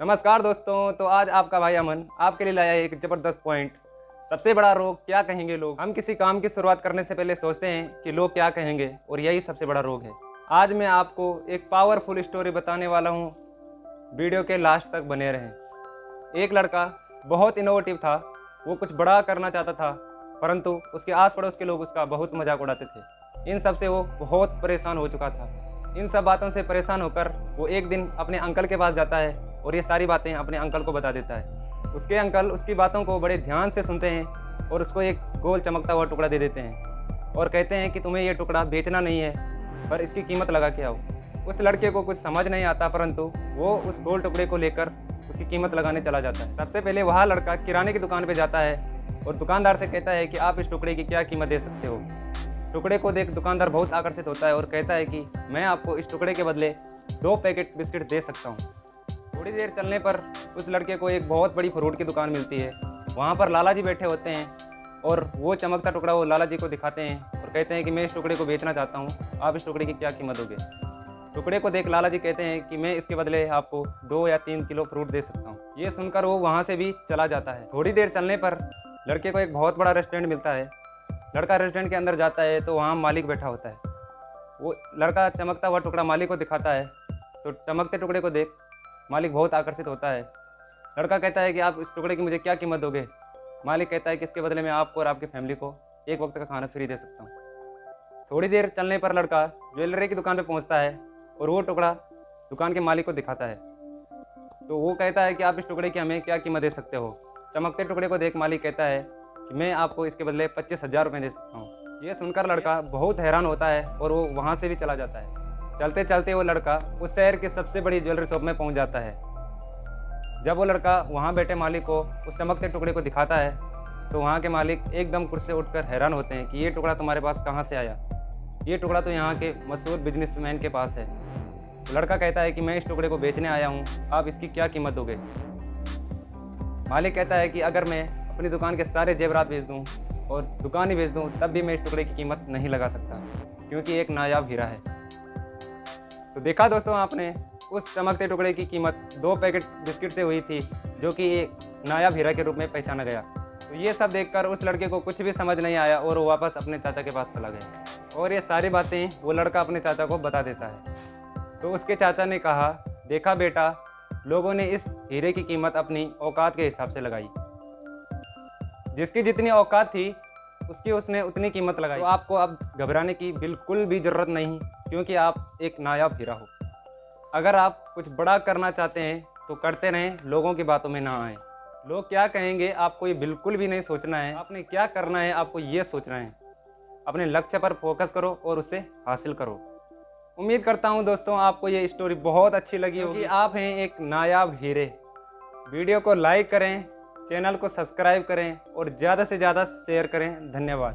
नमस्कार दोस्तों। तो आज आपका भाई अमन आपके लिए लाया है एक ज़बरदस्त पॉइंट। सबसे बड़ा रोग क्या कहेंगे लोग। हम किसी काम की शुरुआत करने से पहले सोचते हैं कि लोग क्या कहेंगे, और यही सबसे बड़ा रोग है। आज मैं आपको एक पावरफुल स्टोरी बताने वाला हूँ। वीडियो के लास्ट तक बने रहें। एक लड़का बहुत इनोवेटिव था। वो कुछ बड़ा करना चाहता था, परंतु उसके आस पड़ोस के लोग उसका बहुत मजाक उड़ाते थे। इन सब से वो बहुत परेशान हो चुका था। इन सब बातों से परेशान होकर वो एक दिन अपने अंकल के पास जाता है और ये सारी बातें अपने अंकल को बता देता है। उसके अंकल उसकी बातों को बड़े ध्यान से सुनते हैं और उसको एक गोल चमकता हुआ टुकड़ा दे देते हैं और कहते हैं कि तुम्हें ये टुकड़ा बेचना नहीं है, पर इसकी कीमत लगा के आओ। उस लड़के को कुछ समझ नहीं आता, परंतु वो उस गोल टुकड़े को लेकर उसकी कीमत लगाने चला जाता है। सबसे पहले वह लड़का किराने की दुकान पर जाता है और दुकानदार से कहता है कि आप इस टुकड़े की क्या कीमत दे सकते हो। टुकड़े को देख दुकानदार बहुत आकर्षित होता है और कहता है कि मैं आपको इस टुकड़े के बदले 2 पैकेट बिस्किट दे सकता हूँ। थोड़ी देर चलने पर उस लड़के को एक बहुत बड़ी फ्रूट की दुकान मिलती है। वहाँ पर लाला जी बैठे होते हैं और वो चमकता टुकड़ा वो लाला जी को दिखाते हैं और कहते हैं कि मैं इस टुकड़े को बेचना चाहता हूँ, आप इस टुकड़े की क्या कीमत दोगे। टुकड़े को देख लाला जी कहते हैं कि मैं इसके बदले आपको 2 या 3 किलो फ्रूट दे सकता हूँ। ये सुनकर वो वहाँ से भी चला जाता है। थोड़ी देर चलने पर लड़के को एक बहुत बड़ा रेस्टोरेंट मिलता है। लड़का रेस्टोरेंट के अंदर जाता है तो वहाँ मालिक बैठा होता है। वो लड़का चमकता हुआ टुकड़ा मालिक को दिखाता है, तो चमकते टुकड़े को देख मालिक बहुत आकर्षित होता है। लड़का कहता है कि आप इस टुकड़े की मुझे क्या कीमत दोगे। मालिक कहता है कि इसके बदले में आपको और आपकी फैमिली को एक वक्त का खाना फ्री दे सकता हूँ। थोड़ी देर चलने पर लड़का ज्वेलरी की दुकान पर पहुँचता है और वो टुकड़ा दुकान के मालिक को दिखाता है। तो वो कहता है कि आप इस टुकड़े की हमें क्या कीमत दे सकते हो। चमकते टुकड़े को देख मालिक कहता है कि मैं आपको इसके बदले 25,000 रुपये दे सकता हूँ। ये सुनकर लड़का बहुत हैरान होता है और वो वहाँ से भी चला जाता है। चलते चलते वो लड़का उस शहर की सबसे बड़ी ज्वेलरी शॉप में पहुँच जाता है। जब वो लड़का वहाँ बैठे मालिक को उस चमकते टुकड़े को दिखाता है तो वहाँ के मालिक एकदम कुर्सी से उठकर हैरान होते हैं कि ये टुकड़ा तुम्हारे पास कहाँ से आया। ये टुकड़ा तो यहाँ के मशहूर बिजनेसमैन के पास है। तो लड़का कहता है कि मैं इस टुकड़े को बेचने आया हूँ, आप इसकी क्या कीमत दोगे। मालिक कहता है कि अगर मैं अपनी दुकान के सारे जेवरात बेच दूं और दुकान ही बेच दूं तब भी मैं इस टुकड़े की कीमत नहीं लगा सकता, क्योंकि एक नायाब हीरा है। तो देखा दोस्तों आपने, उस चमकते टुकड़े की कीमत 2 पैकेट बिस्किट से हुई थी, जो कि एक नायाब हीरा के रूप में पहचाना गया। तो ये सब देखकर उस लड़के को कुछ भी समझ नहीं आया और वो वापस अपने चाचा के पास चला गया और ये सारी बातें वो लड़का अपने चाचा को बता देता है। तो उसके चाचा ने कहा, देखा बेटा, लोगों ने इस हीरे की कीमत अपनी औकात के हिसाब से लगाई। जिसकी जितनी औकात थी उसकी उसने उतनी कीमत लगाई। तो आपको अब घबराने की बिल्कुल भी ज़रूरत नहीं, क्योंकि आप एक नायाब हीरा हो। अगर आप कुछ बड़ा करना चाहते हैं तो करते रहें, लोगों की बातों में ना आएँ। लोग क्या कहेंगे आपको ये बिल्कुल भी नहीं सोचना है। आपने क्या करना है आपको ये सोचना है। अपने लक्ष्य पर फोकस करो और उसे हासिल करो। उम्मीद करता हूँ दोस्तों आपको ये स्टोरी बहुत अच्छी लगी होगी। क्योंकि आप हैं एक नायाब हीरे। वीडियो को लाइक करें, चैनल को सब्सक्राइब करें और ज़्यादा से ज़्यादा शेयर करें। धन्यवाद।